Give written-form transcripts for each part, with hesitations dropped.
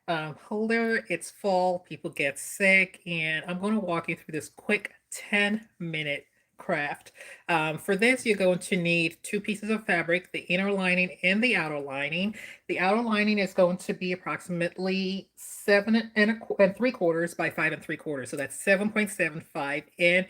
holder. It's fall, people get sick, and I'm going to walk you through this quick 10-minute craft. For this, you're going to need two pieces of fabric, the inner lining and the outer lining. The outer lining is going to be approximately 7 and 3/4 by 5 and 3/4. So that's 7.75 and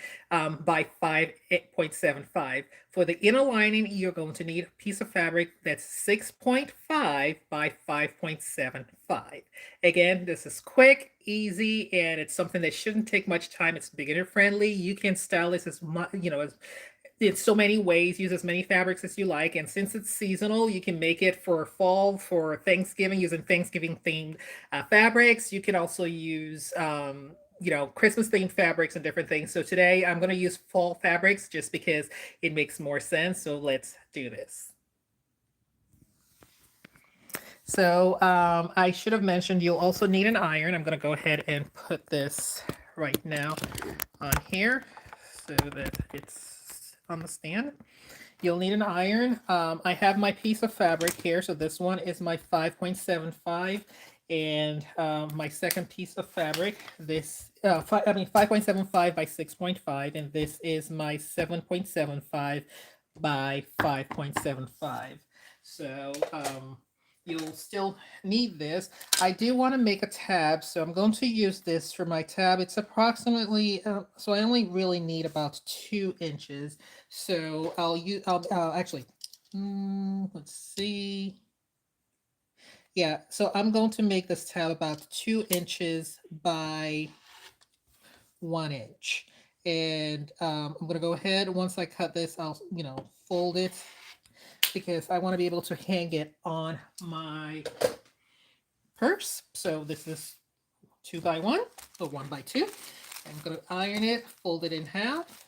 by 5.75. For the inner lining, you're going to need a piece of fabric that's 6.5 by 5.75. Again, this is quick, easy, and it's something that shouldn't take much time. It's beginner friendly. You can style this as much, as in so many ways, use as many fabrics as you like. And since it's seasonal, you can make it for fall, for Thanksgiving, using Thanksgiving themed fabrics. You can also use, Christmas themed fabrics and different things. So today I'm going to use fall fabrics just because it makes more sense. So let's do this. So I should have mentioned you'll also need an iron. I'm going to go ahead and put this right now on here so that it's on the stand. You'll need an iron. I have my piece of fabric here. So this one is my 5.75, and my second piece of fabric, this 5.75 by 6.5, and this is my 7.75 by 5.75. So you'll still need this. I do want to make a tab, so I'm going to use this for my tab. It's approximately, so I only really need about 2 inches. So I'll actually, let's see. Yeah, so I'm going to make this tab about 2 inches by 1 inch. And I'm going to go ahead, once I cut this, I'll, fold it because I want to be able to hang it on my purse. So this is 2 by 1 or 1 by 2. I'm going to iron it, fold it in half.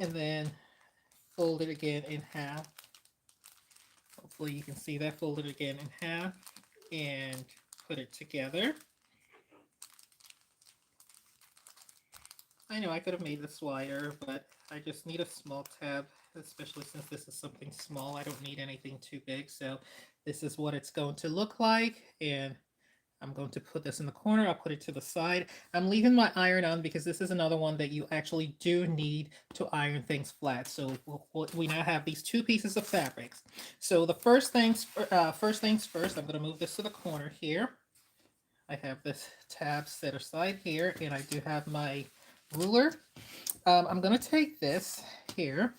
And then fold it again in half. Hopefully you can see that. Fold it again in half and put it together. I know I could have made this wider, but I just need a small tab, especially since this is something small. I don't need anything too big. So this is what it's going to look like. And I'm going to put this in the corner. I'll put it to the side. I'm leaving my iron on because this is another one that you actually do need to iron things flat. So we now have these two pieces of fabrics. So the first things first, I'm going to move this to the corner here. I have this tab set aside here, and I do have my ruler. I'm going to take this here,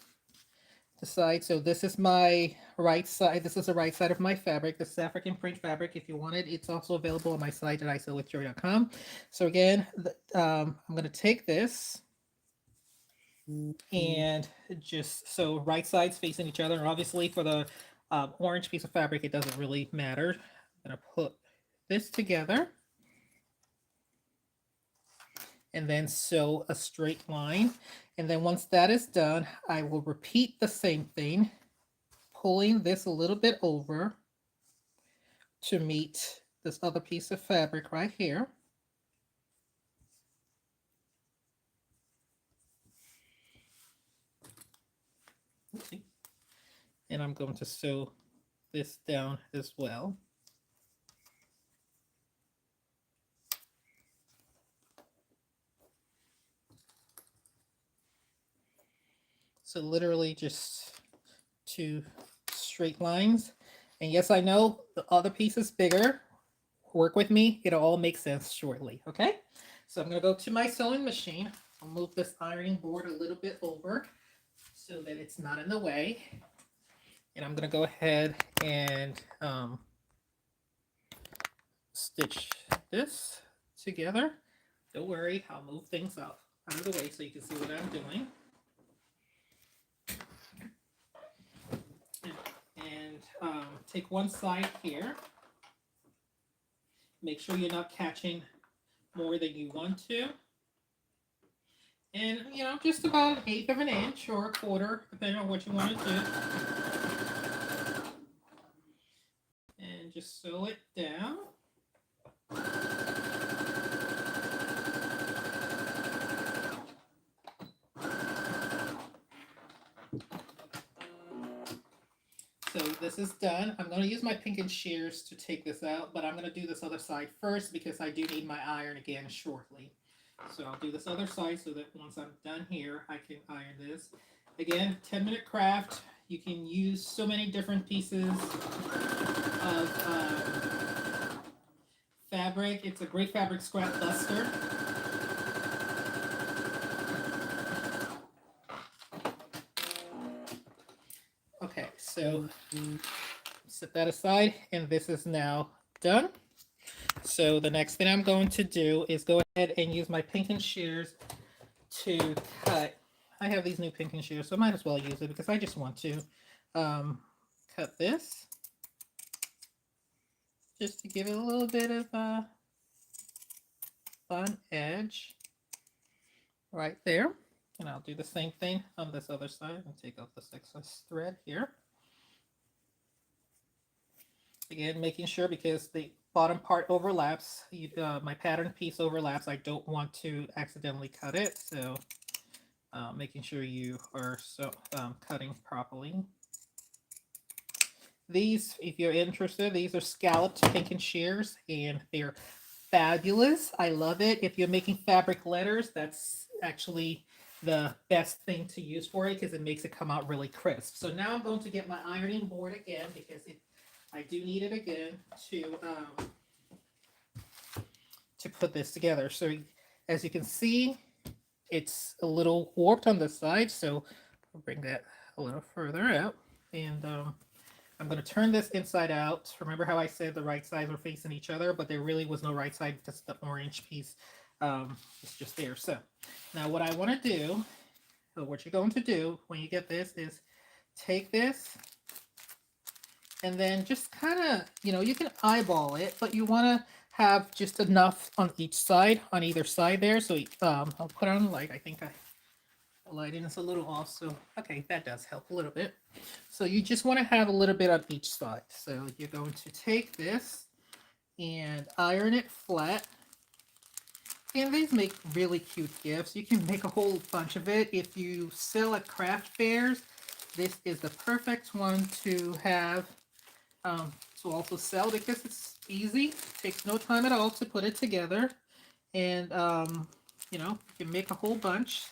the side. So this is my right side. This is the right side of my fabric. This is African print fabric. If you want it, it's also available on my site at isellwithjoy.com. So again, I'm going to take this and just so right sides facing each other. Obviously, for the orange piece of fabric, it doesn't really matter. I'm going to put this together and then sew a straight line. And then once that is done, I will repeat the same thing, pulling this a little bit over to meet this other piece of fabric right here. Oopsie. And I'm going to sew this down as well. So literally just 2 straight lines. And yes, I know the other piece is bigger. Work with me. It'll all make sense shortly. Okay. So I'm going to go to my sewing machine. I'll move this ironing board a little bit over so that it's not in the way. And I'm going to go ahead and stitch this together. Don't worry, I'll move things out of the way so you can see what I'm doing. And take one side here. Make sure you're not catching more than you want to. And, just about 1/8 of an inch or 1/4, depending on what you want to do. And just sew it down. So this is done. I'm going to use my Pinkin shears to take this out, but I'm going to do this other side first because I do need my iron again shortly. So I'll do this other side so that once I'm done here, I can iron this. Again, 10-minute craft. You can use so many different pieces of fabric. It's a great fabric scrap buster. Okay, so set that aside, and this is now done. So the next thing I'm going to do is go ahead and use my Pinkin shears to cut. I have these new Pinkin shears, so I might as well use it because I just want to cut this just to give it a little bit of a fun edge right there. And I'll do the same thing on this other side and take off this excess thread here. Again, making sure because the bottom part overlaps, my pattern piece overlaps, I don't want to accidentally cut it. So making sure you are cutting properly. These, if you're interested, these are scalloped Pinkin shears and they're fabulous. I love it. If you're making fabric letters, that's actually the best thing to use for it because it makes it come out really crisp. So now I'm going to get my ironing board again because I do need it again to put this together. So as you can see, it's a little warped on this side, so I'll bring that a little further out. And I'm going to turn this inside out. Remember how I said the right sides were facing each other, but there really was no right side because the orange piece is just there. So now what I want to do, so what you're going to do when you get this is take this and then just kind of, you can eyeball it, but you want to have just enough on each side, on either side there. So I'll put on light. I think the lighting is a little off, so okay, that does help a little bit. So you just want to have a little bit on each side. So you're going to take this and iron it flat. And these make really cute gifts. You can make a whole bunch of it. If you sell at craft fairs, this is the perfect one to have to also sell because it's easy. It takes no time at all to put it together. And, you can make a whole bunch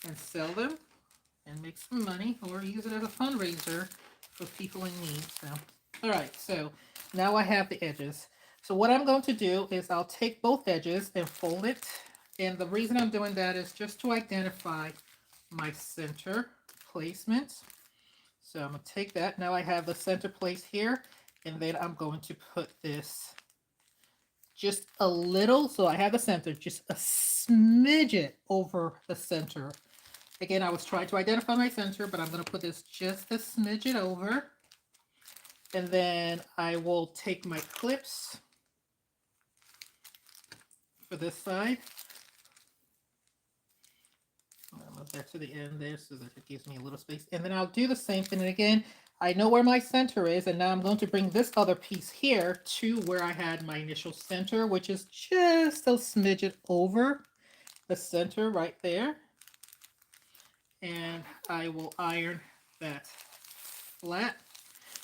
and sell them and make some money or use it as a fundraiser for people in need. So, all right, so now I have the edges. So what I'm going to do is I'll take both edges and fold it. And the reason I'm doing that is just to identify my center placement. So I'm going to take that. Now I have the center place here. And then I'm going to put this just a little. So I have the center, just a smidget over the center. Again, I was trying to identify my center, but I'm going to put this just a smidget over. And then I will take my clips for this side. I'll move that to the end there so that it gives me a little space. And then I'll do the same thing. And again, I know where my center is. And now I'm going to bring this other piece here to where I had my initial center, which is just a smidget over the center right there. And I will iron that flat.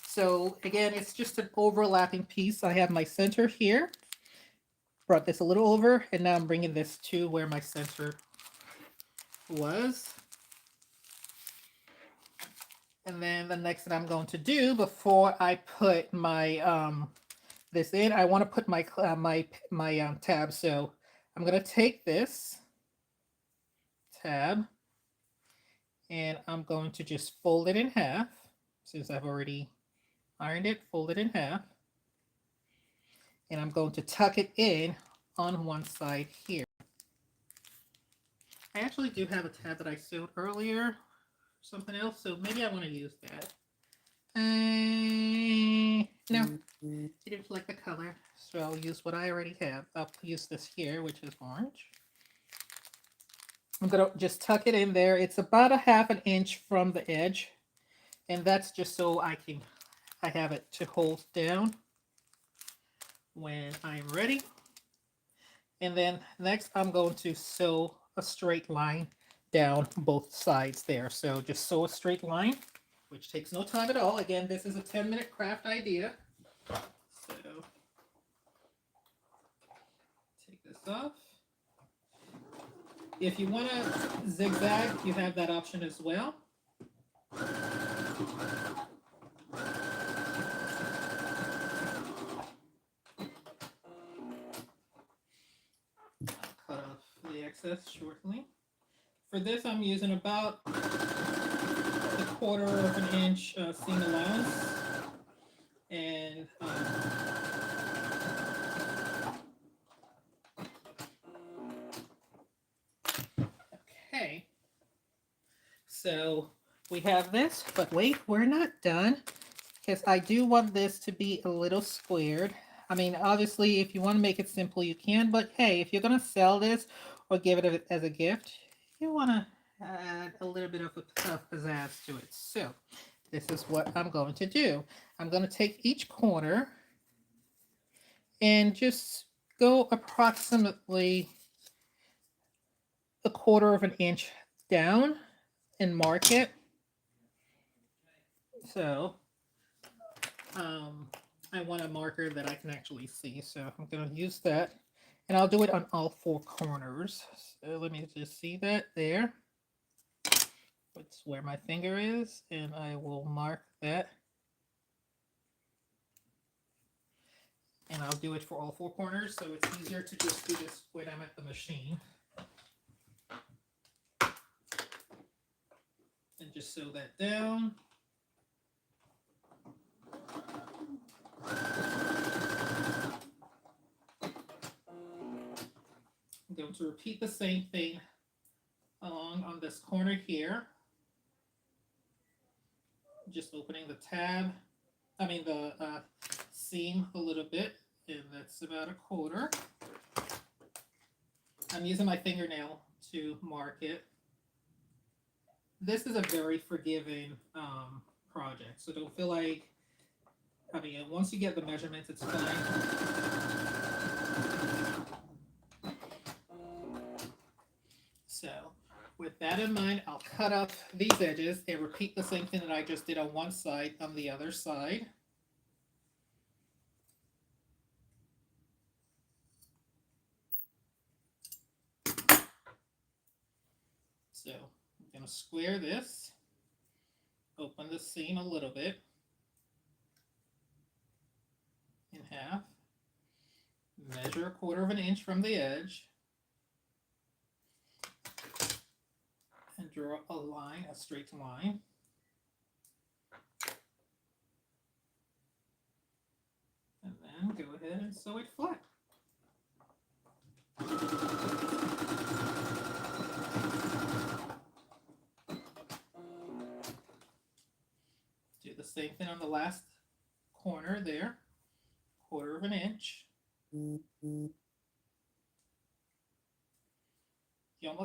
So again, it's just an overlapping piece. I have my center here, brought this a little over, and now I'm bringing this to where my center was. And then the next thing I'm going to do before I put my this in, I want to put my tab. So I'm going to take this tab and I'm going to just fold it in half since I've already ironed it, fold it in half. And I'm going to tuck it in on one side here. I actually do have a tab that I sewed earlier, something else, so maybe I want to use that. No, I didn't like the color, so I'll use what I already have. I'll use this here, which is orange. I'm going to just tuck it in there. It's about a ½ an inch from the edge, and that's just so I have it to hold down when I'm ready. And then next I'm going to sew a straight line down both sides there. So just sew a straight line which takes no time at all. Again, this is a 10-minute craft idea. So take this off. If you want to zigzag, you have that option as well. Cut off the excess shortly. For this, I'm using about a 1/4 of an inch seam allowance. And okay, so we have this, but wait, we're not done, because I do want this to be a little squared. I mean, obviously, if you want to make it simple, you can, but hey, if you're going to sell this or give it as a gift, you want to add a little bit of pizzazz to it. So this is what I'm going to do. I'm going to take each corner and just go approximately a 1/4 of an inch down and mark it. So I want a marker that I can actually see, so I'm going to use that, and I'll do it on all 4 corners. So let me just see that there. That's where my finger is, and I will mark that, and I'll do it for all 4 corners, so it's easier to just do this when I'm at the machine. And just sew that down. I'm going to repeat the same thing along on this corner here. Just opening the tab, the seam a little bit, and that's about a 1/4. I'm using my fingernail to mark it. This is a very forgiving project, so don't feel like, once you get the measurements, it's fine. So with that in mind, I'll cut off these edges and repeat the same thing that I just did on one side on the other side. So I'm going to square this, open the seam a little bit in half, measure a 1/4 of an inch from the edge, and draw a line, a straight line. And then go ahead and sew it flat. Do the same thing on the last corner there, 1/4 of an inch.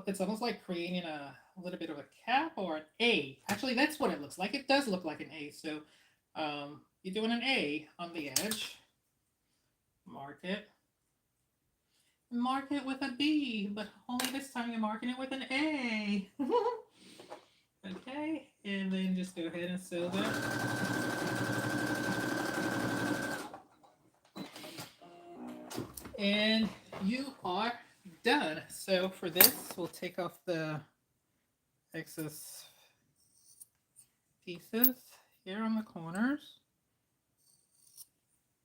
It's almost like creating a little bit of a cap or an A. Actually, that's what it looks like. It does look like an A. So you're doing an A on the edge. Mark it. Mark it with a B, but only this time you're marking it with an A. Okay, and then just go ahead and sew that. And you are done. So for this, we'll take off the excess pieces here on the corners.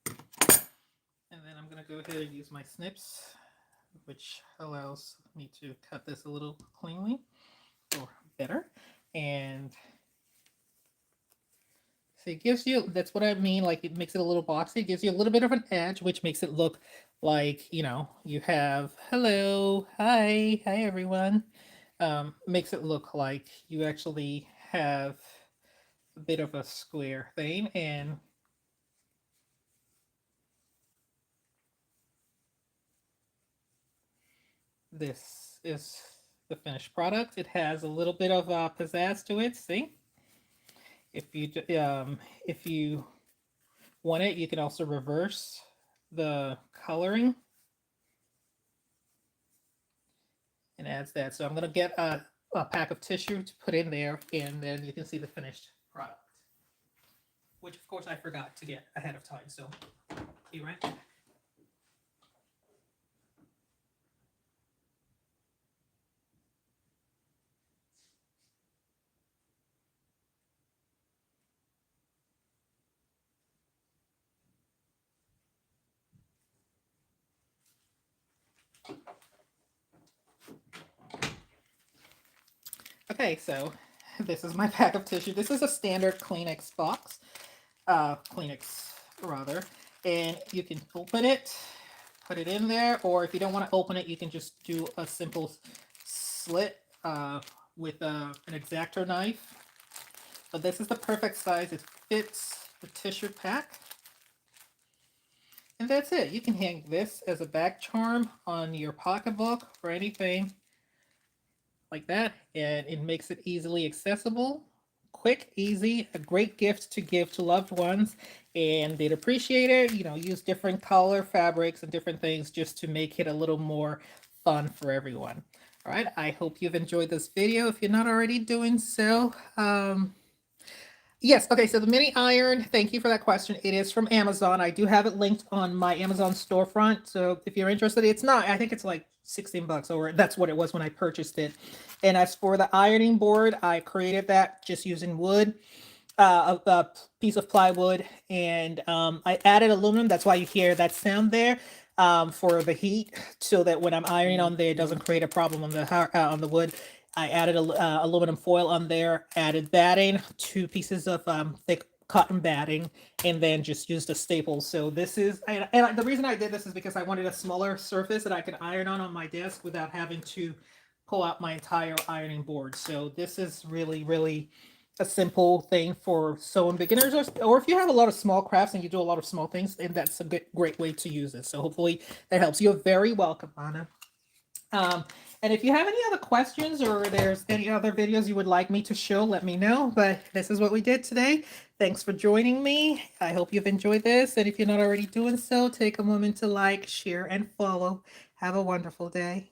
And then I'm going to go ahead and use my snips, which allows me to cut this a little cleanly or better. And so it gives you, that's what I mean, like it makes it a little boxy. It gives you a little bit of an edge, which makes it look like, you have, hello, hi everyone. Makes it look like you actually have a bit of a square thing. And this is the finished product. It has a little bit of pizzazz to it. See, if you want it, you can also reverse the coloring and adds that. So I'm gonna get a pack of tissue to put in there, and then you can see the finished product. which of course I forgot to get ahead of time. So be right back. Okay, so this is my pack of tissue. This is a standard Kleenex box, Kleenex rather, and you can open it, put it in there, or if you don't want to open it, you can just do a simple slit with an X-Acto knife. But this is the perfect size. It fits the tissue pack. And that's it. You can hang this as a back charm on your pocketbook or anything like that, and it makes it easily accessible, quick, easy, a great gift to give to loved ones, and they'd appreciate it. You know, use different color fabrics and different things just to make it a little more fun for everyone. All right, I hope you've enjoyed this video. If you're not already doing so, yes, okay, so the mini iron, thank you for that question. It is from Amazon. I do have it linked on my Amazon storefront. So if you're interested, it's not, I think it's like 16 bucks, or that's what it was when I purchased it. And as for the ironing board, I created that just using wood, a piece of plywood, and I added aluminum. That's why you hear that sound there, for the heat, so that when I'm ironing on there, it doesn't create a problem on the wood. I added aluminum foil on there, added batting, 2 pieces of thick cotton batting, and then just used a staple. So this is, and the reason I did this is because I wanted a smaller surface that I could iron on my desk without having to pull out my entire ironing board. So this is really, really a simple thing for sewing beginners, or if you have a lot of small crafts and you do a lot of small things, and that's a great way to use it. So hopefully that helps. You're very welcome, Anna. And if you have any other questions, or there's any other videos you would like me to show, let me know. But this is what we did today. Thanks for joining me. I hope you've enjoyed this. And if you're not already doing so, take a moment to like, share, and follow. Have a wonderful day.